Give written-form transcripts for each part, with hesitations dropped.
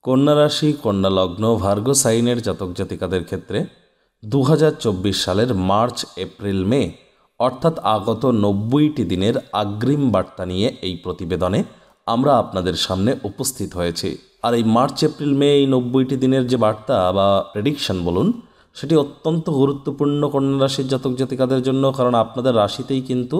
কন্যা রাশি, কন্যা লগ্ন, ভার্গো সাইনের জাতক জাতিকাদের ক্ষেত্রে 2024 সালের মার্চ, এপ্রিল, মে অর্থাৎ আগত 90টি দিনের অগ্রিম বার্তা নিয়ে এই প্রতিবেদনে আমরা আপনাদের সামনে উপস্থিত হয়েছি। আর এই মার্চ, এপ্রিল, মে এই 90টি দিনের যে বার্তা বা প্রেডিকশন বলুন, সেটি অত্যন্ত গুরুত্বপূর্ণ কন্যা রাশির জাতক জাতিকাদের জন্য। কারণ আপনাদের রাশিতেই কিন্তু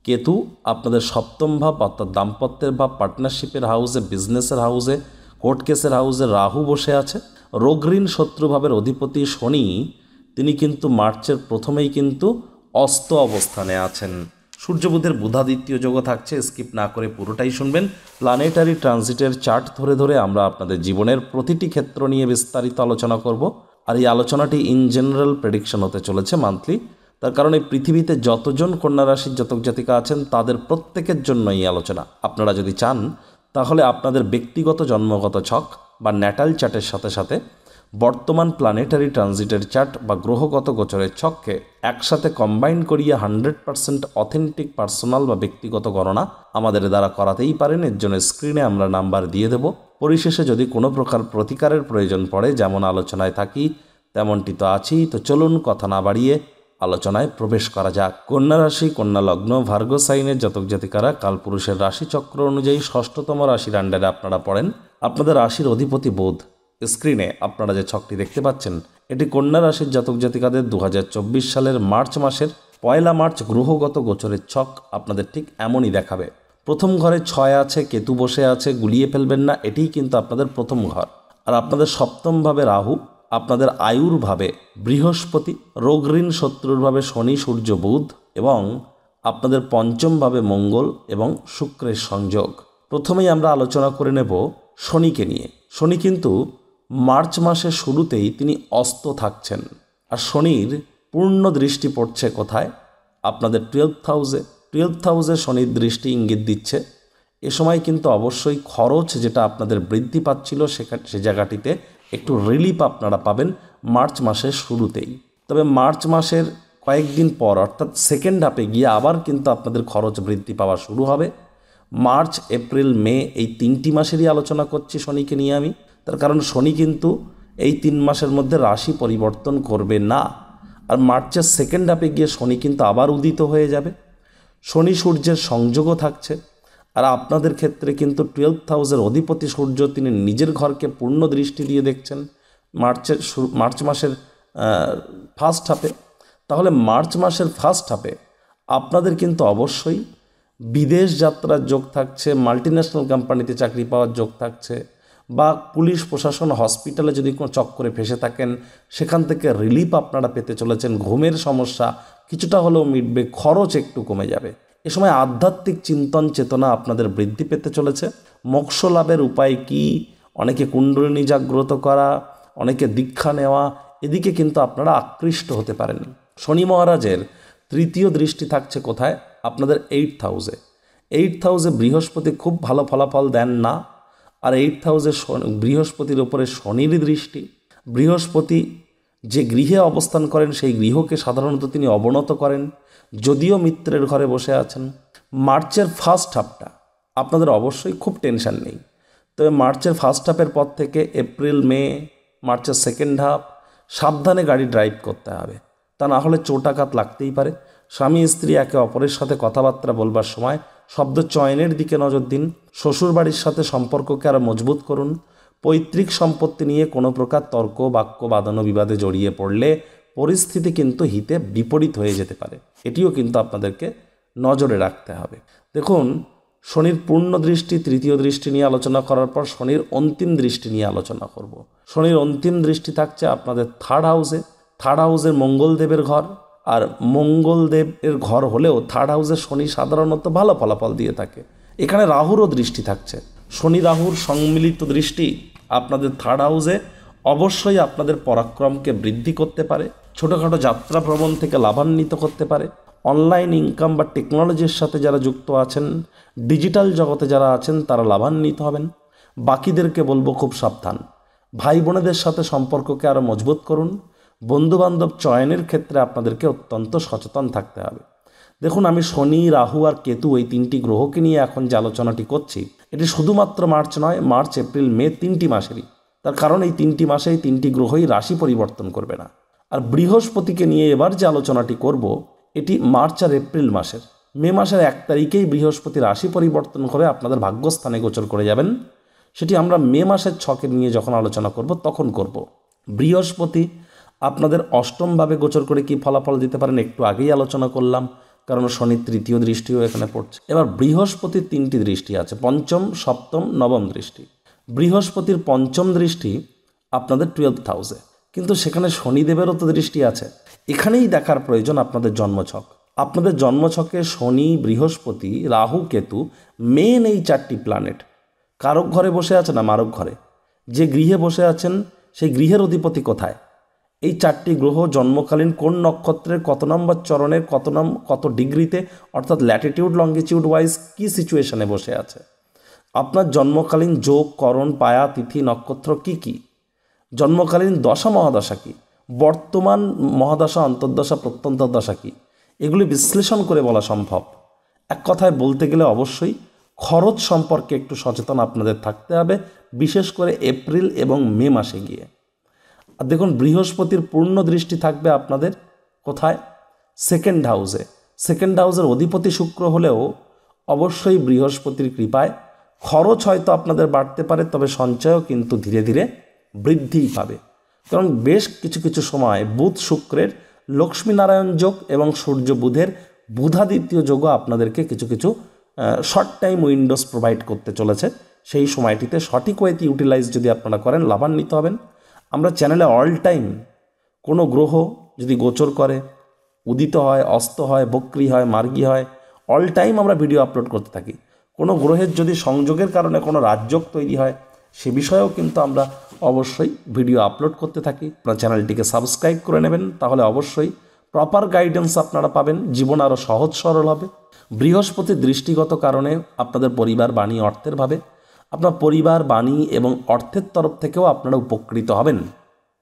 কেতু আপনাদের সপ্তম ভাব অর্থাৎ দাম্পত্যের ভাব, পার্টনারশিপের হাউসে, বিজনেসের হাউসে, কোর্ট কেসের হাউসে রাহু বসে আছে। রোগ ঋণ শত্রুভাবের অধিপতি শনি তিনি কিন্তু মার্চের প্রথমেই কিন্তু অস্ত অবস্থানে আছেন। সূর্য বুধের বুধাদিত্য যোগও থাকছে। স্কিপ না করে পুরোটাই শুনবেন। প্ল্যানেটারি ট্রানজিটের চার্ট ধরে ধরে আমরা আপনাদের জীবনের প্রতিটি ক্ষেত্র নিয়ে বিস্তারিত আলোচনা করব। আর এই আলোচনাটি ইন জেনারেল প্রেডিকশন হতে চলেছে মান্থলি। তার কারণ এই পৃথিবীতে যতজন কন্যা রাশির জাতক জাতিকা আছেন তাদের প্রত্যেকের জন্য এই আলোচনা। আপনারা যদি চান তাহলে আপনাদের ব্যক্তিগত জন্মগত ছক বা ন্যাটাল চার্টের সাথে সাথে বর্তমান প্ল্যানেটারি ট্রানজিটের চার্ট বা গ্রহগত গোচরের ছককে একসাথে কম্বাইন করিয়ে 100% অথেন্টিক পার্সোনাল বা ব্যক্তিগত গণনা আমাদের দ্বারা করাতেই পারেন। এর জন্য স্ক্রিনে আমরা নাম্বার দিয়ে দেব। পরিশেষে যদি কোনো প্রকার প্রতিকারের প্রয়োজন পড়ে, যেমন আলোচনায় থাকি তেমনটি তো আছেই। তো চলুন কথা না বাড়িয়ে আলোচনায় প্রবেশ করা যাক। কন্যা রাশি, কন্যা লগ্ন, ভার্গো সাইনের জাতক জাতিকারা কালপুরুষের রাশিচক্র অনুযায়ী ষষ্ঠতম রাশির আন্ডারে আপনারা পড়েন। আপনাদের রাশির অধিপতি বুধ। স্ক্রিনে আপনারা যে ছকটি দেখতে পাচ্ছেন এটি কন্যা রাশির জাতক জাতিকাদের 2024 সালের মার্চ মাসের 1 মার্চ গ্রহগত গোচরের ছক আপনাদের ঠিক এমনই দেখাবে। প্রথম ঘরে 6 আছে, কেতু বসে আছে, গুলিয়ে ফেলবেন না, এটিই কিন্তু আপনাদের প্রথম ঘর। আর আপনাদের সপ্তম ভাবে রাহু, আপনাদের আয়ুর ভাবে বৃহস্পতি, রোগ ঋণ শত্রুর ভাবে শনি, সূর্য, বুধ এবং আপনাদের পঞ্চম ভাবে মঙ্গল এবং শুক্রের সংযোগ। প্রথমেই আমরা আলোচনা করে নেব শনিকে নিয়ে। শনি কিন্তু মার্চ মাসের শুরুতেই তিনি অস্ত থাকছেন। আর শনির পূর্ণ দৃষ্টি পড়ছে কোথায়? আপনাদের 12th হাউসে শনির দৃষ্টি ইঙ্গিত দিচ্ছে এ সময় কিন্তু অবশ্যই খরচ যেটা আপনাদের বৃদ্ধি পাচ্ছিল সে জায়গাটিতে একটু রিলিফ আপনারা পাবেন মার্চ মাসের শুরুতেই। তবে মার্চ মাসের কয়েকদিন পর অর্থাৎ সেকেন্ড হাফে গিয়ে আবার কিন্তু আপনাদের খরচ বৃদ্ধি পাওয়া শুরু হবে। মার্চ, এপ্রিল, মে এই 3টি মাসেরই আলোচনা করছি শনিকে নিয়ে আমি। তার কারণ শনি কিন্তু এই 3 মাসের মধ্যে রাশি পরিবর্তন করবে না। আর মার্চের সেকেন্ড হাফে গিয়ে শনি কিন্তু আবার উদিত হয়ে যাবে। শনি সূর্যের সংযোগও থাকছে। আর আপনাদের ক্ষেত্রে কিন্তু 12th হাউসের অধিপতি সূর্য তিনি নিজের ঘরকে পূর্ণ দৃষ্টি দিয়ে দেখছেন মার্চ মাসের ফার্স্ট হাফে। তাহলে মার্চ মাসের ফার্স্ট হাফে আপনাদের কিন্তু অবশ্যই বিদেশ যাত্রার যোগ থাকছে, মাল্টিন্যাশনাল কোম্পানিতে চাকরি পাওয়ার যোগ থাকছে, বা পুলিশ প্রশাসন, হসপিটালে যদি কোনো চক্করে ফেসে থাকেন সেখান থেকে রিলিফ আপনারা পেতে চলেছেন। ঘুমের সমস্যা কিছুটা হলেও মিটবে, খরচ একটু কমে যাবে। এ সময় আধ্যাত্মিক চিন্তন চেতনা আপনাদের বৃদ্ধি পেতে চলেছে। মোক্ষ লাভের উপায় কি? অনেকে কুণ্ডলিনী জাগ্রত করা, অনেকে দীক্ষা নেওয়া, এদিকে কিন্তু আপনারা আকৃষ্ট হতে পারেন। শনি মহারাজের 3য় দৃষ্টি থাকছে কোথায়? আপনাদের 8th হাউসে বৃহস্পতি খুব ভালো ফলাফল দেন না। আর 8th হাউসে বৃহস্পতির ওপরে শনির দৃষ্টি। বৃহস্পতি যে গৃহে অবস্থান করেন সেই গৃহকে সাধারণত তিনি অবনত করেন, যদিও মিত্রের ঘরে বসে আছেন। মার্চের ফার্স্ট হাফটা আপনাদের অবশ্যই খুব টেনশন নেই। তবে মার্চের ফার্স্ট হাফের পর থেকে এপ্রিল, মে, মার্চের সেকেন্ড হাফ সাবধানে গাড়ি ড্রাইভ করতে হবে, তা না হলে চোটাঘাত লাগতেই পারে। স্বামী স্ত্রী একে অপরের সাথে কথাবার্তা বলবার সময় শব্দ চয়নের দিকে নজর দিন। শ্বশুরবাড়ির সাথে সম্পর্ককে আরও মজবুত করুন। পৈতৃক সম্পত্তি নিয়ে কোনো প্রকার তর্ক, বাক্য, বাদানো বিবাদে জড়িয়ে পড়লে পরিস্থিতি কিন্তু হিতে বিপরীত হয়ে যেতে পারে। এটিও কিন্তু আপনাদেরকে নজরে রাখতে হবে। দেখুন, শনির পূর্ণ দৃষ্টি, 3য় দৃষ্টি নিয়ে আলোচনা করার পর শনির অন্তিম দৃষ্টি নিয়ে আলোচনা করব। শনির অন্তিম দৃষ্টি থাকছে আপনাদের 3rd হাউসে। 3rd হাউসের মঙ্গলদেবের ঘর। আর মঙ্গলদেবের ঘর হলেও 3rd হাউসে শনি সাধারণত ভালো ফলাফল দিয়ে থাকে। এখানে রাহুরও দৃষ্টি থাকছে। শনি রাহুর সম্মিলিত দৃষ্টি আপনাদের 3rd হাউসে অবশ্যই আপনাদের পরাক্রমকে বৃদ্ধি করতে পারে, ছোটোখাটো যাত্রা ভ্রমণ থেকে লাভান্বিত করতে পারে। অনলাইন ইনকাম বা টেকনোলজির সাথে যারা যুক্ত আছেন, ডিজিটাল জগতে যারা আছেন তারা লাভান্বিত হবেন। বাকিদেরকে বলবো খুব সাবধান। ভাই বোনেদের সাথে সম্পর্ককে আরও মজবুত করুন। বন্ধুবান্ধব চয়নের ক্ষেত্রে আপনাদেরকে অত্যন্ত সচেতন থাকতে হবে। দেখুন, আমি শনি, রাহু আর কেতু এই 3টি গ্রহকে নিয়ে এখন যে আলোচনাটি করছি এটি শুধুমাত্র মার্চ নয়, মার্চ, এপ্রিল, মে 3টি মাসেরই। তার কারণ এই 3টি মাসে এই 3টি গ্রহই রাশি পরিবর্তন করবে না। আর বৃহস্পতিকে নিয়ে এবার যে আলোচনাটি করব এটি মার্চ আর এপ্রিল মাসের। মে মাসের 1 তারিখেই বৃহস্পতি রাশি পরিবর্তন করে আপনাদের ভাগ্যস্থানে গোচর করে যাবেন। সেটি আমরা মে মাসের ছকে নিয়ে যখন আলোচনা করব তখন করব। বৃহস্পতি আপনাদের অষ্টমভাবে গোচর করে কি ফলাফল দিতে পারেন একটু আগেই আলোচনা করলাম, কারণ শনির 3য় দৃষ্টিও এখানে পড়ছে। এবার বৃহস্পতির 3টি দৃষ্টি আছে, পঞ্চম, সপ্তম, নবম দৃষ্টি। বৃহস্পতির পঞ্চম দৃষ্টি আপনাদের 12th হাউসে, কিন্তু সেখানে শনিদেবেরও তো দৃষ্টি আছে। এখানেই দেখার প্রয়োজন আপনাদের জন্মছক। আপনাদের জন্মছকে শনি, বৃহস্পতি, রাহু, কেতু মেন এই 4টি প্ল্যানেট কারক ঘরে বসে আছে না মারক ঘরে? যে গৃহে বসে আছেন সেই গৃহের অধিপতি কোথায়? এই 4টি গ্রহ জন্মকালীন কোন নক্ষত্রের কত নম্বর চরণের কত ডিগ্রিতে, অর্থাৎ ল্যাটিটিউড লঙ্গিটিউড ওয়াইজ কী সিচুয়েশনে বসে আছে? আপনার জন্মকালীন যোগ, করণ, পায়া, তিথি, নক্ষত্র কি কি? জন্মকালীন দশা মহাদশা কি? বর্তমান মহাদশা, অন্তর্দশা, প্রত্যন্তর দশা কি? এগুলি বিশ্লেষণ করে বলা সম্ভব। এক কথায় বলতে গেলে অবশ্যই খরচ সম্পর্কে একটু সচেতন আপনাদের থাকতে হবে, বিশেষ করে এপ্রিল এবং মে মাসে গিয়ে। আর দেখুন, বৃহস্পতির পূর্ণ দৃষ্টি থাকবে আপনাদের কোথায়? 2nd হাউসে। 2nd হাউসের অধিপতি শুক্র হলেও অবশ্যই বৃহস্পতির কৃপায় খরচ হয়তো আপনাদের বাড়তে পারে, তবে সঞ্চয়ও কিন্তু ধীরে ধীরে বৃদ্ধিই পাবে। কারণ বেশ কিছু কিছু সময় বুধ শুক্রের লক্ষ্মীনারায়ণ যোগ এবং সূর্য বুধের বুধাদিত্য যোগও আপনাদেরকে কিছু কিছু শর্ট টাইম উইন্ডোজ প্রোভাইড করতে চলেছে। সেই সময়টিতে সঠিক ওয়েতে ইউটিলাইজ যদি আপনারা করেন লাভান্বিত হবেন। আমরা চ্যানেলে অল টাইম কোনো গ্রহ যদি গোচর করে, উদিত হয়, অস্ত হয়, বক্রী হয়, মার্গী হয়, অল টাইম আমরা ভিডিও আপলোড করতে থাকি। কোনো গ্রহের যদি সংযোগের কারণে কোনো রাজযোগ তৈরি হয় সে বিষয়েও কিন্তু আমরা অবশ্যই ভিডিও আপলোড করতে থাকি। আপনার চ্যানেলটিকে সাবস্ক্রাইব করে নেবেন, তাহলে অবশ্যই প্রপার গাইডেন্স আপনারা পাবেন, জীবন আরও সহজ সরল হবে। বৃহস্পতির দৃষ্টিগত কারণে আপনাদের পরিবার, বাণী, অর্থের ভাবে আপনার পরিবার, বাণী এবং অর্থের তরফ থেকেও আপনারা উপকৃত হবেন,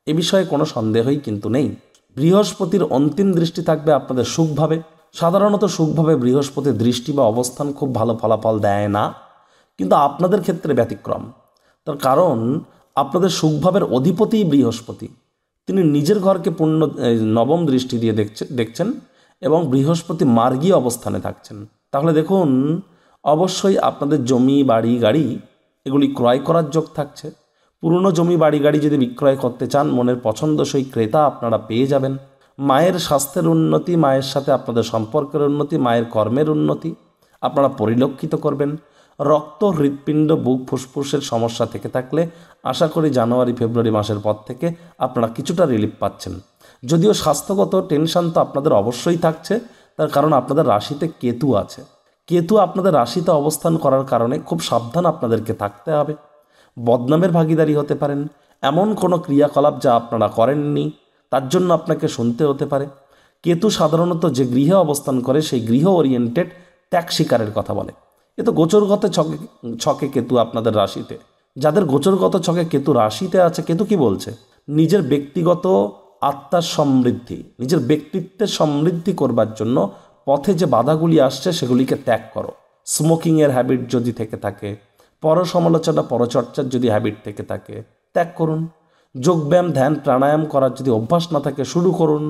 এ বিষয়ে কোনো সন্দেহই কিন্তু নেই। বৃহস্পতির অন্তিম দৃষ্টি থাকবে আপনাদের সুখভাবে। সাধারণত সুখভাবে বৃহস্পতির দৃষ্টি বা অবস্থান খুব ভালো ফলাফল দেয় না, কিন্তু আপনাদের ক্ষেত্রে ব্যতিক্রম। তার কারণ আপনাদের সুখভাবের অধিপতিই বৃহস্পতি, তিনি নিজের ঘরকে পূর্ণ নবম দৃষ্টি দিয়ে দেখছেন এবং বৃহস্পতি মার্গী অবস্থানে থাকছেন। তাহলে দেখুন, অবশ্যই আপনাদের জমি, বাড়ি, গাড়ি এগুলি ক্রয় করার যোগ থাকছে। পুরনো জমি, বাড়ি, গাড়ি যদি বিক্রয় করতে চান, মনের পছন্দসই ক্রেতা আপনারা পেয়ে যাবেন। মায়ের স্বাস্থ্যের উন্নতি, মায়ের সাথে আপনাদের সম্পর্কের উন্নতি, মায়ের কর্মের উন্নতি আপনারা পরিলক্ষিত করবেন। রক্ত, হৃৎপিণ্ড, বুক, ফুসফুসের সমস্যা থেকে থাকলে আশা করি জানুয়ারি, ফেব্রুয়ারি মাসের পর থেকে আপনারা কিছুটা রিলিফ পাচ্ছেন। যদিও স্বাস্থ্যগত টেনশন তো আপনাদের অবশ্যই থাকছে, তার কারণ আপনাদের রাশিতে কেতু আছে। কেতু আপনাদের রাশিতে অবস্থান করার কারণে খুব সাবধান আপনাদেরকে থাকতে হবে। বদনামের ভাগীদারি হতে পারেন, এমন কোনো ক্রিয়াকলাপ যা আপনারা করেননি তার জন্য আপনাকে শুনতে হতে পারে। কেতু সাধারণত যে গৃহে অবস্থান করে সেই গৃহ ওরিয়েন্টেড ত্যাগ শিকারের কথা বলে। এ তো গোচরগত ছকে কেতু আপনাদের রাশিতে। যাদের গোচরগত ছকে কেতু রাশিতে আছে, কেতু কি বলছে? নিজের ব্যক্তিগত আত্মার সমৃদ্ধি, নিজের ব্যক্তিত্বের সমৃদ্ধি করবার জন্য পথে যে বাধাগুলি আসছে সেগুলিকে ত্যাগ করো। স্মোকিংয়ের হ্যাবিট যদি থেকে থাকে, পরসমালোচনা, পরচর্চার যদি হ্যাবিট থেকে থাকে, ত্যাগ করুন। যোগব্যায়াম, ধ্যান, প্রাণায়াম করার যদি অভ্যাস না থাকে, শুরু করুন।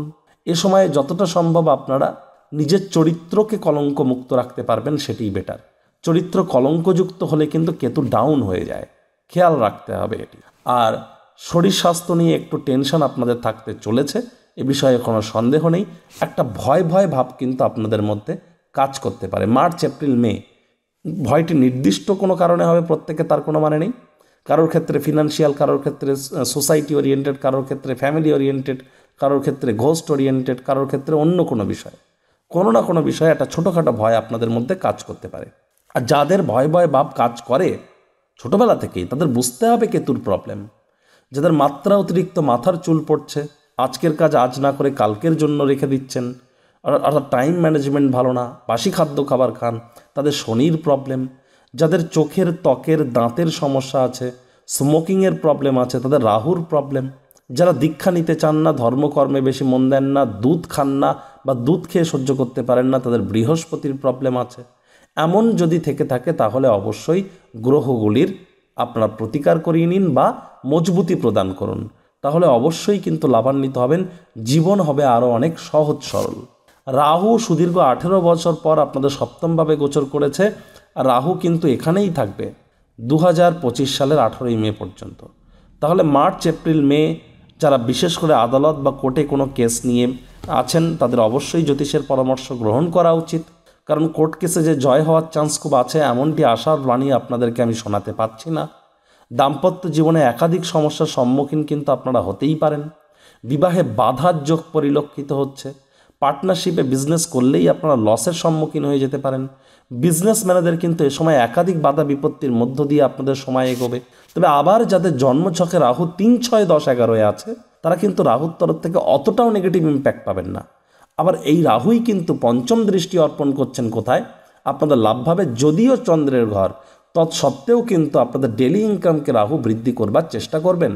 এ সময়ে যতটা সম্ভব আপনারা নিজের চরিত্রকে কলঙ্ক মুক্ত রাখতে পারবেন সেটিই বেটার। চরিত্র কলঙ্কযুক্ত হলে কিন্তু কেতু ডাউন হয়ে যায়, খেয়াল রাখতে হবে এটি। আর শরীর স্বাস্থ্য নিয়ে একটু টেনশন আপনাদের থাকতে চলেছে, এ বিষয়ে কোনো সন্দেহ নেই। একটা ভয় ভয় ভাব কিন্তু আপনাদের মধ্যে কাজ করতে পারে। মার্চ, এপ্রিল, মে ভয়টি নির্দিষ্ট কোনো কারণে হবে, প্রত্যেকে তার কোনো মানে নেই। কারোর ক্ষেত্রে ফিনান্সিয়াল, কারোর ক্ষেত্রে সোসাইটি ওরিয়েন্টেড, কারোর ক্ষেত্রে ফ্যামিলি ওরিয়েন্টেড, কারোর ক্ষেত্রে ঘোস্ট ওরিয়েন্টেড, কারোর ক্ষেত্রে অন্য কোনো বিষয়, কোনো না কোনো বিষয়ে একটা ছোটোখাটো ভয় আপনাদের মধ্যে কাজ করতে পারে। আর যাদের ভয় ভয় ভাব কাজ করে ছোটোবেলা থেকেই, তাদের বুঝতে হবে কেতুর প্রবলেম। যাদের মাত্রা অতিরিক্ত মাথার চুল পড়ছে, আজকের কাজ আজ না করে কালকের জন্য রেখে দিচ্ছেন, অর্থাৎ টাইম ম্যানেজমেন্ট ভালো না, বাসি খাদ্য খাবার খান, তাদের শনির প্রবলেম। যাদের চোখের, ত্বকের, দাঁতের সমস্যা আছে, স্মোকিংয়ের প্রবলেম আছে, তাদের রাহুর প্রবলেম। যারা দীক্ষা নিতে চান না, ধর্মকর্মে বেশি মন দেন না, দুধ খান না বা দুধ খেয়ে সহ্য করতে পারেন না, তাদের বৃহস্পতির প্রবলেম আছে। এমন যদি থেকে থাকে তাহলে অবশ্যই গ্রহগুলির আপনারা প্রতিকার করিয়ে নিন বা মজবুতি প্রদান করুন, তাহলে অবশ্যই কিন্তু লাভান্বিত হবেন, জীবন হবে আরও অনেক সহজ সরল। রাহু সুদীর্ঘ 18 বছর পর আপনাদের সপ্তমভাবে গোচর করেছে, আর রাহু কিন্তু এখানেই থাকবে 2025 সালের 18ই মে পর্যন্ত। তাহলে মার্চ, এপ্রিল, মে যারা বিশেষ করে আদালত বা কোর্টে কোনো কেস নিয়ে আছেন তাদের অবশ্যই জ্যোতিষের পরামর্শ গ্রহণ করা উচিত, কারণ কোর্ট কেসে যে জয় হওয়ার চান্স খুব আছে এমনটি আশার বাণী আপনাদেরকে আমি শোনাতে পারছি না। দাম্পত্য জীবনে একাধিক সমস্যার সম্মুখীন কিন্তু আপনারা হতেই পারেন। বিবাহে বাধার যোগ পরিলক্ষিত হচ্ছে। পার্টনারশিপে বিজনেস করলেই আপনারা লসের সম্মুখীন হয়ে যেতে পারেন। বিজনেসম্যানেদের কিন্তু এ সময় একাধিক বাধা বিপত্তির মধ্য দিয়ে আপনাদের সময় এগোবে। তবে আবার যাদের জন্মছকে রাহু 3, 6, 10, 11 আছে তারা কিন্তু রাহুর তরফ থেকে অতটাও নেগেটিভ ইম্প্যাক্ট পাবেন না। আবার এই রাহুই কিন্তু পঞ্চম দৃষ্টি অর্পণ করছেন কোথায়? আপনাদের লাভভাবে, যদিও চন্দ্রের ঘর, তৎসত্ত্বেও কিন্তু আপনাদের ডেলি ইনকামকে রাহু বৃদ্ধি করবার চেষ্টা করবেন।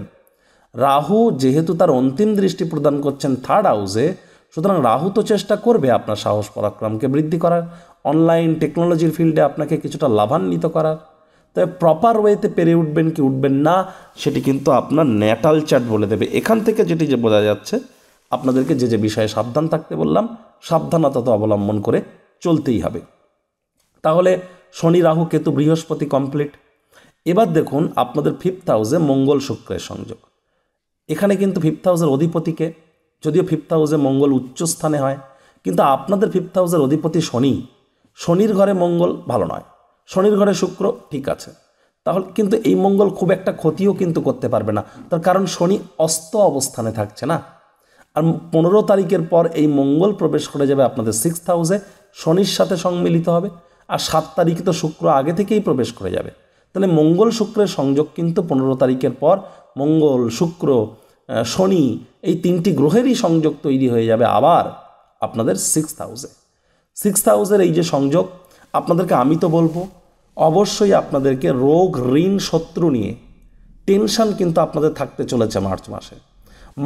রাহু যেহেতু তার অন্তিম দৃষ্টি প্রদান করছেন 3rd হাউসে, সুতরাং রাহু তো চেষ্টা করবে আপনার সাহস পরাক্রমকে বৃদ্ধি করার, অনলাইন টেকনোলজির ফিল্ডে আপনাকে কিছুটা লাভান্বিত করার। তবে প্রপার ওয়েতে পেরে উঠবেন কি উঠবেন না সেটি কিন্তু আপনার ন্যাটাল চার্ট বলে দেবে। এখান থেকে যেটি যে বোঝা যাচ্ছে, আপনাদেরকে যে বিষয়ে সাবধান থাকতে বললাম, সাবধানতা তো অবলম্বন করে চলতেই হবে। তাহলে শনি, রাহু, কেতু, বৃহস্পতি কমপ্লিট। এবার দেখুন আপনাদের 5th হাউসে মঙ্গল শুক্রের সংযোগ। এখানে কিন্তু 5th হাউসের অধিপতিকে, যদিও 5th হাউসে মঙ্গল উচ্চ স্থানে হয়, কিন্তু আপনাদের 5th হাউসের অধিপতি শনি, শনির ঘরে মঙ্গল ভালো নয়, শনির ঘরে শুক্র ঠিক আছে। তাহলে কিন্তু এই মঙ্গল খুব একটা ক্ষতিও কিন্তু করতে পারবে না, তার কারণ শনি অস্ত অবস্থানে থাকছে না। আর 15 তারিখের পর এই মঙ্গল প্রবেশ করে যাবে আপনাদের 6th হাউসে, শনির সাথে সম্মিলিত হবে। আর 7 তারিখে তো শুক্র আগে থেকেই প্রবেশ করে যাবে। তাহলে মঙ্গল শুক্রের সংযোগ কিন্তু 15 তারিখের পর মঙ্গল, শুক্র, শনি এই 3টি গ্রহেরই সংযোগ তৈরি হয়ে যাবে আবার আপনাদের 6th হাউসে। 6th হাউসের এই যে সংযোগ, আপনাদেরকে আমি তো বলবো অবশ্যই আপনাদেরকে রোগ, ঋণ, শত্রু নিয়ে টেনশন কিন্তু আপনাদের থাকতে চলেছে মার্চ মাসে।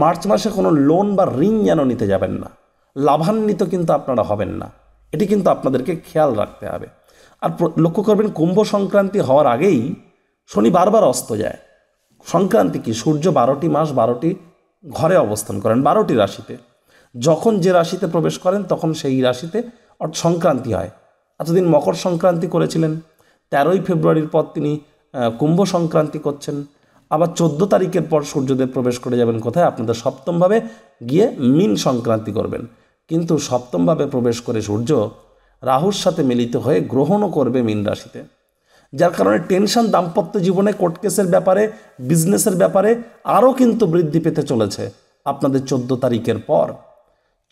মার্চ মাসে কোনো লোন বা ঋণ যেন নিতে যাবেন না, লাভান্বিত কিন্তু আপনারা হবেন না, এটি কিন্তু আপনাদেরকে খেয়াল রাখতে হবে। আর লক্ষ্য করবেন কুম্ভ সংক্রান্তি হওয়ার আগেই শনি বারবার অস্ত যায়। সংক্রান্তি কি? সূর্য 12টি মাস 12টি ঘরে অবস্থান করেন, 12টি রাশিতে। যখন যে রাশিতে প্রবেশ করেন তখন সেই রাশিতে সংক্রান্তি হয়। এতদিন মকর সংক্রান্তি করেছিলেন, 13ই ফেব্রুয়ারির পর তিনি কুম্ভ সংক্রান্তি করছেন। আবার 14 তারিখের পর সূর্যদেব প্রবেশ করে যাবেন কোথায়? আপনাদের সপ্তমভাবে গিয়ে মীন সংক্রান্তি করবেন। কিন্তু সপ্তমভাবে প্রবেশ করে সূর্য রাহুর সাথে মিলিত হয়ে গ্রহণও করবে মীন রাশিতে, যার কারণে টেনশন দাম্পত্য জীবনে, কোর্ট কেসের ব্যাপারে, বিজনেসের ব্যাপারে আরও কিন্তু বৃদ্ধি পেতে চলেছে আপনাদের 14 তারিখের পর।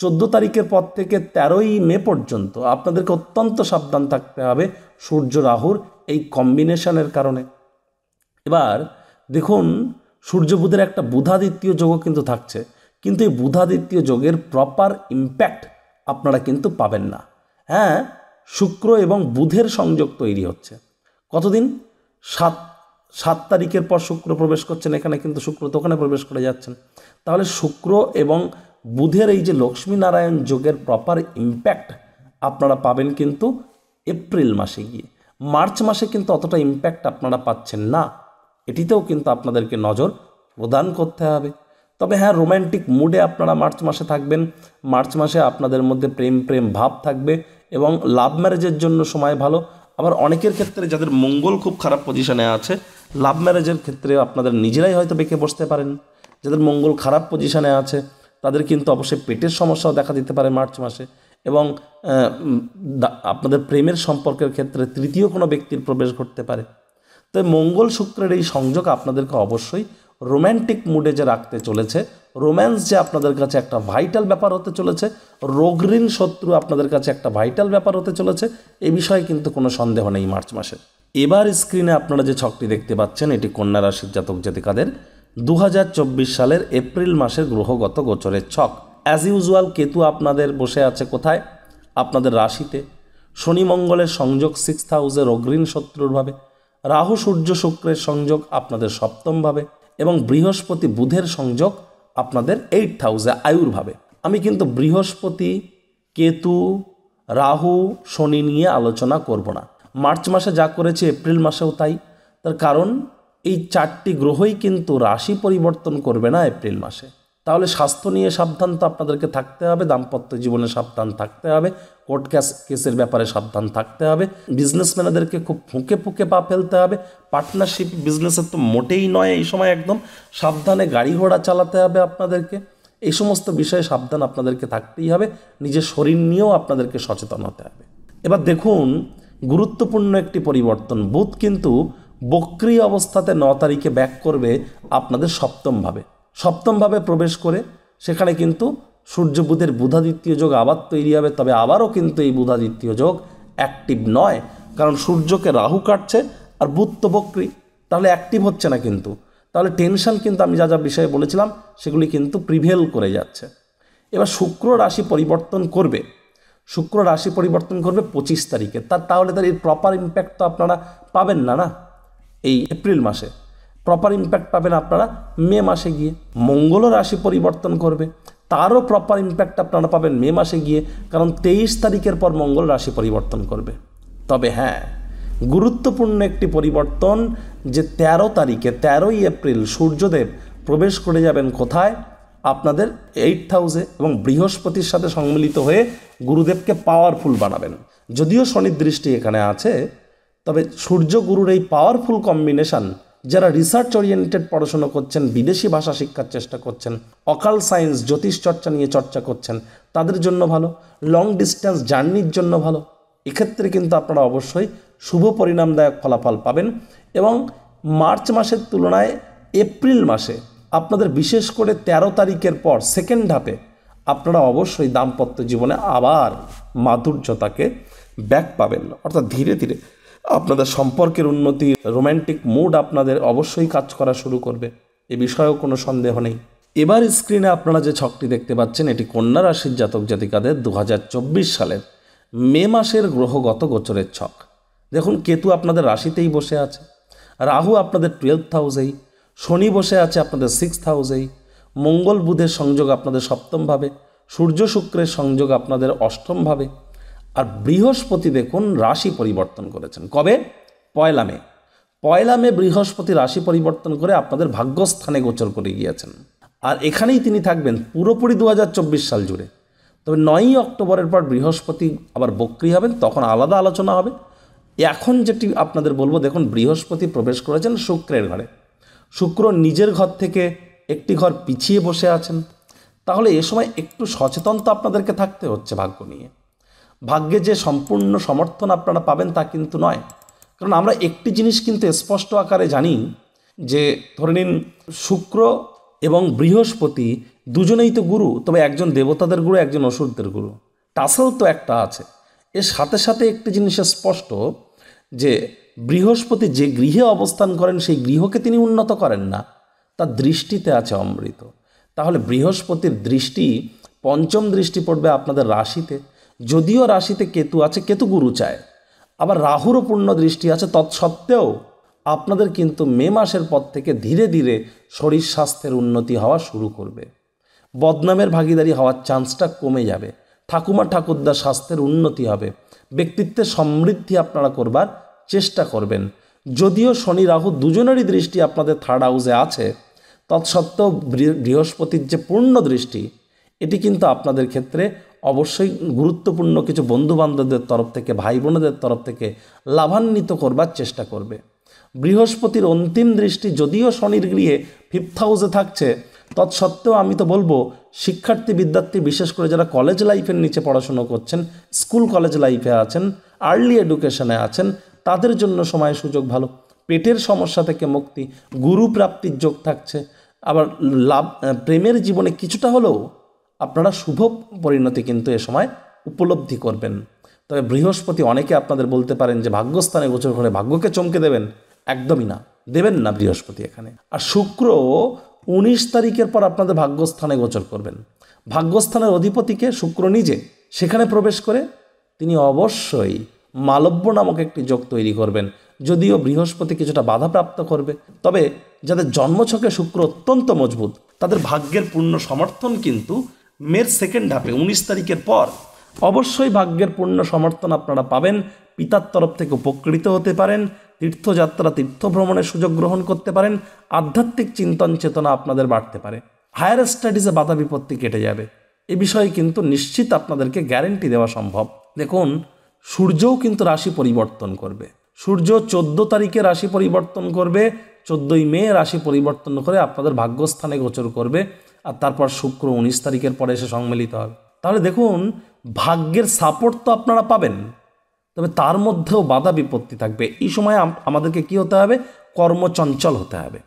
14 তারিখের পর থেকে 13ই মে পর্যন্ত আপনাদেরকে অত্যন্ত সাবধান থাকতে হবে সূর্য রাহুর এই কম্বিনেশনের কারণে। এবার দেখুন সূর্য বুধের একটা বুধাদিত্য যোগও কিন্তু থাকছে, কিন্তু এই বুধাদিত্য যোগের প্রপার ইম্প্যাক্ট আপনারা কিন্তু পাবেন না। হ্যাঁ, শুক্র এবং বুধের সংযোগ তৈরি হচ্ছে। কতদিন? 7 তারিখের পর শুক্র প্রবেশ করছেন এখানে, কিন্তু শুক্র তো ওখানে প্রবেশ করে যাচ্ছেন। তাহলে শুক্র এবং বুধের এই যে লক্ষ্মীনারায়ণ যোগের প্রপার ইম্প্যাক্ট আপনারা পাবেন কিন্তু এপ্রিল মাসে গিয়ে। মার্চ মাসে কিন্তু অতটা ইম্প্যাক্ট আপনারা পাচ্ছেন না, এটিতেও কিন্তু আপনাদেরকে নজর প্রদান করতে হবে। তবে হ্যাঁ, রোম্যান্টিক মুডে আপনারা মার্চ মাসে থাকবেন। মার্চ মাসে আপনাদের মধ্যে প্রেম ভাব থাকবে এবং লাভ ম্যারেজের জন্য সময় ভালো। আবার অনেকের ক্ষেত্রে যাদের মঙ্গল খুব খারাপ পজিশনে আছে, লাভ ম্যারেজের ক্ষেত্রে আপনাদের নিজেরাই হয়তো বেঁকে বসতে পারেন। যাদের মঙ্গল খারাপ পজিশনে আছে তাদের কিন্তু অবশ্যই পেটের সমস্যাও দেখা দিতে পারে মার্চ মাসে। এবং আপনাদের প্রেমের সম্পর্কের ক্ষেত্রে তৃতীয় কোনো ব্যক্তির প্রবেশ ঘটতে পারে। তাই মঙ্গল শুক্রের এই সংযোগ আপনাদেরকে অবশ্যই রোম্যান্টিক মুডে যে রাখতে চলেছে, রোম্যান্স যে আপনাদের কাছে একটা ভাইটাল ব্যাপার হতে চলেছে, রোগ, ঋণ, শত্রু আপনাদের কাছে একটা ভাইটাল ব্যাপার হতে চলেছে, এ বিষয়ে কিন্তু কোনো সন্দেহ নেই মার্চ মাসে। এবার স্ক্রিনে আপনারা যে ছকটি দেখতে পাচ্ছেন এটি কন্যা রাশির জাতক জাতিকাদের 2024 সালের এপ্রিল মাসের গ্রহগত গোচরের ছক। অ্যাজ ইউজুয়াল কেতু আপনাদের বসে আছে কোথায়? আপনাদের রাশিতে। শনি মঙ্গলের সংযোগ 6th হাউসে রোগ, ঋণ, শত্রুর ভাবে। রাহু সূর্য শুক্রের সংযোগ আপনাদের সপ্তমভাবে এবং বৃহস্পতি বুধের সংযোগ আপনাদের 8th হাউসে আয়ুর্ভাবে। আমি কিন্তু বৃহস্পতি, কেতু, রাহু, শনি নিয়ে আলোচনা করব না। মার্চ মাসে যা করেছি এপ্রিল মাসেও তাই। তার কারণ এই 4টি গ্রহই কিন্তু রাশি পরিবর্তন করবে না এপ্রিল মাসে। তাহলে স্বাস্থ্য নিয়ে সাবধান তো আপনাদেরকে থাকতে হবে, দাম্পত্য জীবনে সাবধান থাকতে হবে, কোর্ট কেসের ব্যাপারে সাবধান থাকতে হবে, বিজনেসম্যানদেরকে খুব ফুঁকে ফুঁকে পা ফেলতে হবে, পার্টনারশিপ বিজনেসের তো মোটেই নয় এই সময়, একদম সাবধানে গাড়ি ঘোড়া চালাতে হবে আপনাদেরকে। এই সমস্ত বিষয়ে সাবধান আপনাদেরকে থাকতেই হবে, নিজের শরীর নিয়েও আপনাদেরকে সচেতন হতে হবে। এবার দেখুন গুরুত্বপূর্ণ একটি পরিবর্তন, বুধ কিন্তু বক্রী অবস্থাতে 9 তারিখে ব্যাক করবে আপনাদের সপ্তমভাবে প্রবেশ করে। সেখানে কিন্তু সূর্য বুধের বুধাদিত্য যোগ আবার তৈরি হবে, তবে আবারও কিন্তু এই বুধাদিত্য যোগ অ্যাক্টিভ নয়, কারণ সূর্যকে রাহু কাটছে আর বুধ তো বক্রী, তাহলে অ্যাক্টিভ হচ্ছে না কিন্তু। তাহলে টেনশন কিন্তু আমি যা যা বিষয়ে বলেছিলাম সেগুলি কিন্তু প্রিভেল করে যাচ্ছে। এবার শুক্র রাশি পরিবর্তন করবে 25 তারিখে, তাহলে তার এর প্রপার ইম্প্যাক্ট তো আপনারা পাবেন না এই এপ্রিল মাসে, প্রপার ইম্প্যাক্ট পাবেন আপনারা মে মাসে গিয়ে। মঙ্গলও রাশি পরিবর্তন করবে, তারও প্রপার ইম্প্যাক্ট আপনারা পাবেন মে মাসে গিয়ে, কারণ 23 তারিখের পর মঙ্গল রাশি পরিবর্তন করবে। তবে হ্যাঁ, গুরুত্বপূর্ণ একটি পরিবর্তন যে 13 তারিখে 13ই এপ্রিল সূর্যদেব প্রবেশ করে যাবেন কোথায়, আপনাদের 8th হাউসে, এবং বৃহস্পতির সাথে সম্মিলিত হয়ে গুরুদেবকে পাওয়ারফুল বানাবেন। যদিও শনির দৃষ্টি এখানে আছে, তবে সূর্য গুরুর এই পাওয়ারফুল কম্বিনেশন যারা রিসার্চ ওরিয়েন্টেড পড়াশোনা করছেন, বিদেশি ভাষা শিক্ষার চেষ্টা করছেন, অকাল সায়েন্স জ্যোতিষ চর্চা নিয়ে চর্চা করছেন, তাদের জন্য ভালো, লং ডিস্টেন্স জার্নির জন্য ভালো। এক্ষেত্রে কিন্তু আপনারা অবশ্যই শুভ পরিণামদায়ক ফলাফল পাবেন। এবং মার্চ মাসের তুলনায় এপ্রিল মাসে আপনাদের বিশেষ করে 13 তারিখের পর সেকেন্ড হাফে আপনারা অবশ্যই দাম্পত্য জীবনে আবার মাধুর্যতাকে ব্যাক পাবেন, অর্থাৎ ধীরে ধীরে আপনাদের সম্পর্কের উন্নতি, রোম্যান্টিক মুড আপনাদের অবশ্যই কাজ করা শুরু করবে, এ বিষয়েও কোনো সন্দেহ নেই। এবার স্ক্রিনে আপনারা যে ছকটি দেখতে পাচ্ছেন এটি কন্যা রাশির জাতক জাতিকাদের 2024 সালের মে মাসের গ্রহগত গোচরের ছক। দেখুন কেতু আপনাদের রাশিতেই বসে আছে, রাহু আপনাদের 12th হাউসেই, শনি বসে আছে আপনাদের 6th হাউসেই, মঙ্গল বুধের সংযোগ আপনাদের 7ম ভাবে, সূর্য শুক্রের সংযোগ আপনাদের 8ম ভাবে, আর বৃহস্পতি দেখুন রাশি পরিবর্তন করেছেন কবে, 1 মে বৃহস্পতি রাশি পরিবর্তন করে আপনাদের ভাগ্যস্থানে গোচর করে গিয়েছেন, আর এখানেই তিনি থাকবেন পুরোপুরি 2024 সাল জুড়ে। তবে 9ই অক্টোবরের পর বৃহস্পতি আবার বক্রী হবেন, তখন আলাদা আলোচনা হবে। এখন যেটি আপনাদের বলবো, দেখুন বৃহস্পতি প্রবেশ করেছেন শুক্রের ঘরে, শুক্র নিজের ঘর থেকে একটি ঘর পিছিয়ে বসে আছেন, তাহলে এ সময় একটু সচেতন তো আপনাদেরকে থাকতে হচ্ছে ভাগ্য নিয়ে। ভাগ্যে যে সম্পূর্ণ সমর্থন আপনারা পাবেন তা কিন্তু নয়, কারণ আমরা একটি জিনিস কিন্তু স্পষ্ট আকারে জানি যে ধরে নিন শুক্র এবং বৃহস্পতি দুজনেই তো গুরু, তবে একজন দেবতাদের গুরু, একজন অসুরদের গুরু, টাসেল তো একটা আছে। এর সাথে সাথে একটি জিনিস স্পষ্ট যে বৃহস্পতি যে গৃহে অবস্থান করেন সেই গৃহকে তিনি উন্নত করেন না, তার দৃষ্টিতে আছে অমৃত। তাহলে বৃহস্পতির দৃষ্টি, পঞ্চম দৃষ্টি পড়বে আপনাদের রাশিতে, যদিও রাশিতে কেতু আছে, কেতু গুরু চায়, আবার রাহুরও পূর্ণ দৃষ্টি আছে, তৎসত্ত্বেও আপনাদের কিন্তু মে মাসের পর থেকে ধীরে ধীরে শরীর স্বাস্থ্যের উন্নতি হওয়া শুরু করবে, বদনামের ভাগীদারি হওয়ার চান্সটা কমে যাবে, ঠাকুমা ঠাকুরদার স্বাস্থ্যের উন্নতি হবে, ব্যক্তিত্বের সমৃদ্ধি আপনারা করবার চেষ্টা করবেন। যদিও শনি রাহু দুজনেরই দৃষ্টি আপনাদের 3rd হাউসে আছে, তৎসত্ত্বেও বৃহস্পতির যে পূর্ণ দৃষ্টি, এটি কিন্তু আপনাদের ক্ষেত্রে অবশ্যই গুরুত্বপূর্ণ কিছু বন্ধুবান্ধবদের তরফ থেকে, ভাই বোনদের তরফ থেকে লাভান্বিত করবার চেষ্টা করবে। বৃহস্পতির অন্তিম দৃষ্টি যদিও শনির গৃহে 5th হাউসে থাকছে, তৎসত্ত্বেও আমি তো বলবো শিক্ষার্থী বিদ্যার্থী, বিশেষ করে যারা কলেজ লাইফের নিচে পড়াশুনো করছেন, স্কুল কলেজ লাইফে আছেন, আর্লি এডুকেশনে আছেন, তাদের জন্য সময় সুযোগ ভালো, পেটের সমস্যা থেকে মুক্তি, গুরু প্রাপ্তির যোগ থাকছে, আবার লাভ, প্রেমের জীবনে কিছুটা হলেও আপনারা শুভ পরিণতি কিন্তু এ সময় উপলব্ধি করবেন। তবে বৃহস্পতি, অনেকে আপনাদের বলতে পারেন যে ভাগ্যস্থানে গোচর করে ভাগ্যকে চমকে দেবেন, একদমই না, দেবেন না বৃহস্পতি এখানে। আর শুক্র 19 তারিখের পর আপনাদের ভাগ্যস্থানে গোচর করবেন, ভাগ্যস্থানের অধিপতিকে শুক্র নিজে সেখানে প্রবেশ করে তিনি অবশ্যই মালব্য নামক একটি যোগ তৈরি করবেন। যদিও বৃহস্পতি কিছুটা বাধাপ্রাপ্ত করবে, তবে যাদের জন্মছকে শুক্র অত্যন্ত মজবুত, তাদের ভাগ্যের পূর্ণ সমর্থন কিন্তু মের সেকেন্ড হাফে 19 তারিখের পর অবশ্যই ভাগ্যের পূর্ণ সমর্থন আপনারা পাবেন পিতার তরফ থেকে উপকৃত হতে পারেন, তীর্থযাত্রা তীর্থ ভ্রমণের সুযোগ গ্রহণ করতে পারেন, আধ্যাত্মিক চিন্তন চেতনা আপনাদের বাড়তে পারে, হায়ার স্টাডিজে বাধা বিপত্তি কেটে যাবে। এ বিষয়ে কিন্তু নিশ্চিত আপনাদেরকে গ্যারেন্টি দেওয়া সম্ভব। দেখুন, সূর্যও কিন্তু রাশি পরিবর্তন করবে। সূর্য 14 তারিখে রাশি পরিবর্তন করবে, 14ই মে রাশি পরিবর্তন করে আপনাদের ভাগ্যস্থানে গোচর করবে, আর তারপর শুক্র 19 তারিখের পরে এসে সম্মিলিত হবে। তাহলে দেখুন, ভাগ্যের সাপোর্ট তো আপনারা পাবেন, তবে তার মধ্যেও বাধা বিপত্তি থাকবে। এই সময় আমাদেরকে কি হতে হবে? কর্মচঞ্চল হতে হবে।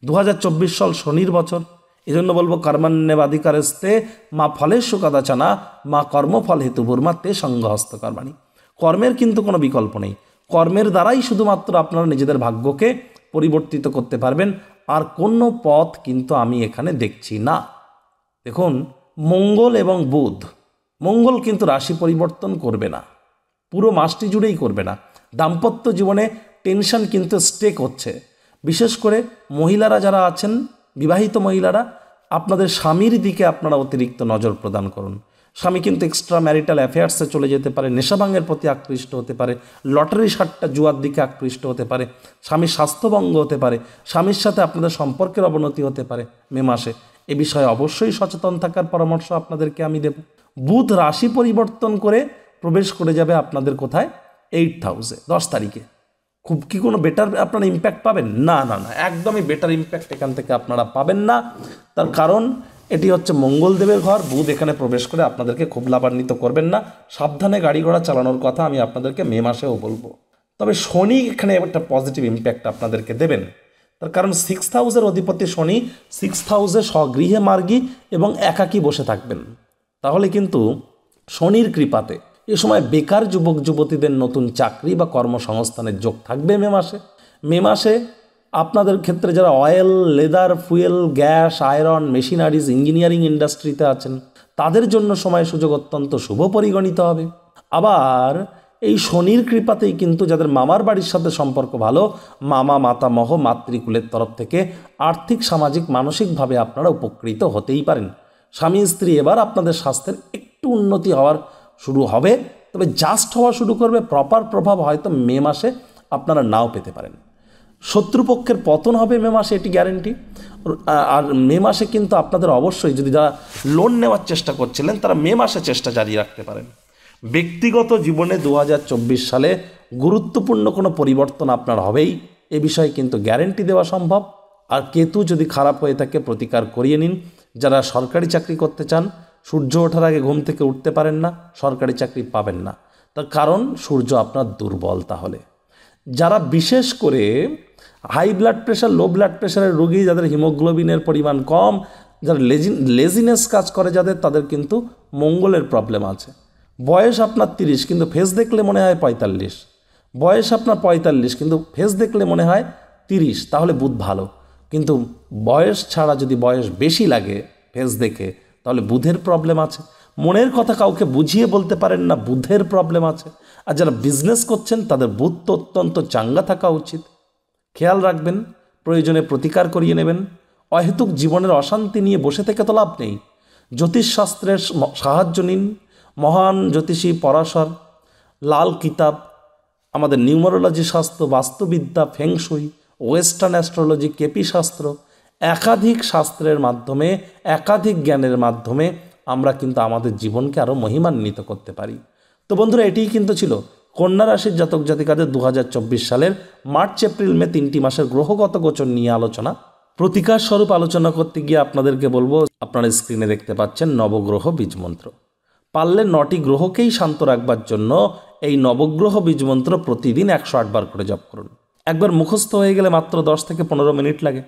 2024 সাল শনির বছর, এই জন্য বলবো কর্মান্যবাধিকারস্তে মা ফলের সুকাদাচানা মা কর্মফল হেতুভূর্মা তে সঙ্গহস্ত কর্মাণী। কর্মের কিন্তু কোনো বিকল্প নেই। কর্মের দ্বারাই শুধুমাত্র আপনারা নিজেদের ভাগ্যকে পরিবর্তিত করতে পারবেন, আর কোনো পথ কিন্তু আমি এখানে দেখছি না। দেখুন, মঙ্গল এবং বুধ, মঙ্গল কিন্তু রাশি পরিবর্তন করবে না, পুরো মাসটি জুড়েই করবে না। দাম্পত্য জীবনে টেনশন কিন্তু স্টেক হচ্ছে। বিশেষ করে মহিলারা যারা আছেন, বিবাহিত মহিলারা, আপনাদের স্বামীর দিকে আপনারা অতিরিক্ত নজর প্রদান করুন। স্বামী কিন্তু এক্সট্রা ম্যারিটাল অ্যাফেয়ার্সে চলে যেতে পারে, নেশাভাঙের প্রতি আকৃষ্ট হতে পারে, লটারি সাট্টা জুয়ার দিকে আকৃষ্ট হতে পারে, স্বামীর স্বাস্থ্যভঙ্গ হতে পারে, স্বামীর সাথে আপনাদের সম্পর্কের অবনতি হতে পারে মে মাসে। এ বিষয়ে অবশ্যই সচেতন থাকার পরামর্শ আপনাদেরকে আমি দেব। বুধ রাশি পরিবর্তন করে প্রবেশ করে যাবে আপনাদের কোথায়? 8th হাউসে 10 তারিখে। খুব কি কোনো বেটার আপনারা ইম্প্যাক্ট পাবেন? না না না, একদমই বেটার ইম্প্যাক্ট এখান থেকে আপনারা পাবেন না। তার কারণ এটি হচ্ছে মঙ্গলদেবের ঘর। বুধ এখানে প্রবেশ করে আপনাদেরকে খুব লাভান্বিত করবেন না। সাবধানে গাড়ি ঘোড়া চালানোর কথা আমি আপনাদেরকে মে মাসেও বলবো। তবে শনি এখানে একটা পজিটিভ ইম্প্যাক্ট আপনাদেরকে দেবেন। তার কারণ 6th হাউসের অধিপতি শনি 6th হাউসে স্বগৃহে মার্গী এবং একাকী বসে থাকবেন। তাহলে কিন্তু শনির কৃপাতে এ সময় বেকার যুবক যুবতীদের নতুন চাকরি বা কর্মসংস্থানের যোগ থাকবে মে মাসে। মে মাসে আপনাদের ক্ষেত্রে যারা oil, leather, fuel, gas, iron, machineries, engineering ইন্ডাস্ট্রিতে আছেন, তাদের জন্য সময় সুযোগ অত্যন্ত শুভ পরিগণিত হবে। আবার এই শনির কৃপাতেই কিন্তু যাদের মামার বাড়ির সাথে সম্পর্ক ভালো, মামা, মাতামহ, মাতৃকুলের তরফ থেকে আর্থিক, সামাজিক, মানসিকভাবে আপনারা উপকৃত হতেই পারেন। স্বামী স্ত্রী এবার আপনাদের স্বাস্থ্যের একটু উন্নতি হওয়ার শুরু হবে, তবে জাস্ট হওয়া শুরু করবে। প্রপার প্রভাব হয়তো মে মাসে আপনারা নাও পেতে পারেন। শত্রুপক্ষের পতন হবে মে মাসে, এটি গ্যারেন্টি। আর মে মাসে কিন্তু আপনাদের অবশ্যই, যদি যারা লোন নেওয়ার চেষ্টা করছিলেন, তারা মে মাসে চেষ্টা জারি রাখতে পারেন। ব্যক্তিগত জীবনে 2024 সালে গুরুত্বপূর্ণ কোনো পরিবর্তন আপনার হবেই, এ বিষয়ে কিন্তু গ্যারেন্টি দেওয়া সম্ভব। আর কেতু যদি খারাপ হয়ে থাকে প্রতিকার করিয়ে নিন। যারা সরকারি চাকরি করতে চান, সূর্য ওঠার আগে ঘুম থেকে উঠতে পারেন না, সরকারি চাকরি পাবেন না। তার কারণ সূর্য আপনার দুর্বল। তাহলে যারা বিশেষ করে high blood pressure, low blood প্রেশারের রোগী, যাদের হিমোগ্লোবিনের পরিমাণ কম, যারা লেজিনেস কাজ করে যাদের, তাদের কিন্তু মঙ্গলের প্রবলেম আছে। বয়স আপনার 30 কিন্তু ফেস দেখলে মনে হয় 45, বয়স আপনার 45 কিন্তু ফেস দেখলে মনে হয় 30, তাহলে বুধ ভালো। কিন্তু বয়স ছাড়া যদি বয়স বেশি লাগে ফেস দেখে, তাহলে বুধের প্রবলেম আছে। মনের কথা কাউকে বুঝিয়ে বলতে পারেন না, বুধের প্রবলেম আছে। আর যারা বিজনেস করছেন, তাদের বুধ তো অত্যন্ত চাঙ্গা থাকা উচিত। খেয়াল রাখবেন, প্রয়োজনে প্রতিকার করিয়ে নেবেন। অহেতুক জীবনের অশান্তি নিয়ে বসে থেকে তো লাভ নেই। জ্যোতিষশাস্ত্রের সাহায্য নিন। মহান জ্যোতিষী পরাশর, লাল কিতাব, আমাদের নিউমারোলজি শাস্ত্র, বাস্তুবিদ্যা, ফেংশুই, ওয়েস্টার্ন অ্যাস্ট্রোলজি, কেপি শাস্ত্র, একাধিক শাস্ত্রের মাধ্যমে, একাধিক জ্ঞানের মাধ্যমে আমরা কিন্তু আমাদের জীবনকে আরও মহিমান্বিত করতে পারি। তো বন্ধুরা, এটিই কিন্তু ছিল কন্যা রাশির জাতক জাতিকাদের 2024 সালের মার্চ, এপ্রিল, মে 3টি মাসের গ্রহগত গোচর নিয়ে আলোচনা। প্রতিকার স্বরূপ আলোচনা করতে গিয়ে আপনাদেরকে বলবো, আপনারা স্ক্রিনে দেখতে পাচ্ছেন নবগ্রহ বীজমন্ত্র। পারলে 9টি গ্রহকেই শান্ত রাখবার জন্য এই নবগ্রহ বীজমন্ত্র প্রতিদিন 108 বার করে জপ করুন। একবার মুখস্থ হয়ে গেলে মাত্র 10 থেকে 15 মিনিট লাগে।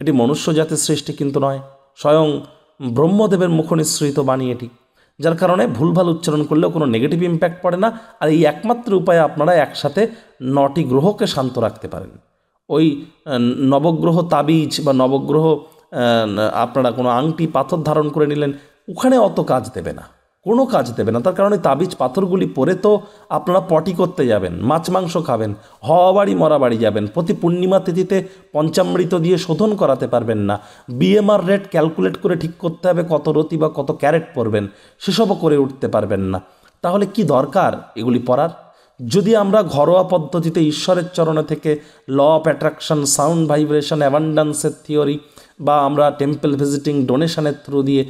এটি মনুষ্য জাতির সৃষ্টি কিন্তু নয়, স্বয়ং ব্রহ্মদেবের মুখনিসৃত বাণী এটি, যার কারণে ভুলভাল উচ্চারণ করলেও কোনো নেগেটিভ ইম্প্যাক্ট পড়ে না। আর এই একমাত্র উপায়ে আপনারা একসাথে 9টি গ্রহকে শান্ত রাখতে পারেন। ওই নবগ্রহ তাবিজ বা নবগ্রহ আপনারা কোনো আংটি, পাথর ধারণ করে নিলেন, ওখানে অত কাজ দেবে না, কোনো কাজ দেবে না। তার কারণে তাবিজ পাথরগুলি পরে তো আপনারা পটি করতে যাবেন, মাছ মাংস খাবেন, হওয়া বাড়ি মরা বাড়ি যাবেন, প্রতি পূর্ণিমা তিথিতে পঞ্চামৃত দিয়ে শোধন করাতে পারবেন না। বিএমআর রেট ক্যালকুলেট করে ঠিক করতে হবে কত রতি বা কত ক্যারেট পরবেন, সেসবও করে উঠতে পারবেন না। তাহলে কি দরকার এগুলি পড়ার? যদি আমরা ঘরোয়া পদ্ধতিতে ঈশ্বরের চরণে থেকে law of attraction, sound vibration, অ্যাবান্ডান্সের থিওরি বা আমরা টেম্পল ভিজিটিং, ডোনেশনের থ্রু দিয়ে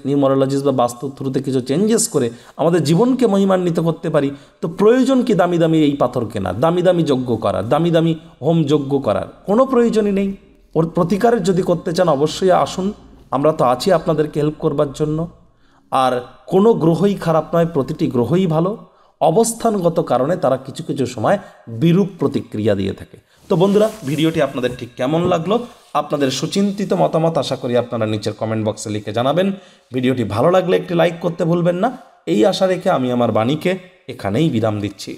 নিউমারোলজিস বা বাস্তুর থ্রুতে কিছু চেঞ্জেস করে আমাদের জীবনকে মহিমান্বিত করতে পারি, তো প্রয়োজন কি দামি দামি এই পাথর কেনার, দামি দামি যজ্ঞ করার, দামি দামি হোম যজ্ঞ করার? কোনো প্রয়োজনই নেই। ওর প্রতিকারের যদি করতে চান অবশ্যই আসুন, আমরা তো আছি আপনাদেরকে হেল্প করবার জন্য। আর কোনো গ্রহই খারাপ নয়, প্রতিটি গ্রহই ভালো। অবস্থানগত কারণে তারা কিছু কিছু সময় বিরূপ প্রতিক্রিয়া দিয়ে থাকে। তো বন্ধুরা, ভিডিওটি আপনাদের ঠিক কেমন লাগলো? আপনাদের সুচিন্তিত মতামত আশা করি আপনারা নিচের কমেন্ট বক্সে লিখে জানাবেন। ভিডিওটি ভালো লাগলে একটি লাইক করতে ভুলবেন না। এই আশা রেখে আমি আমার বাণীকে এখানেই বিরাম দিচ্ছি।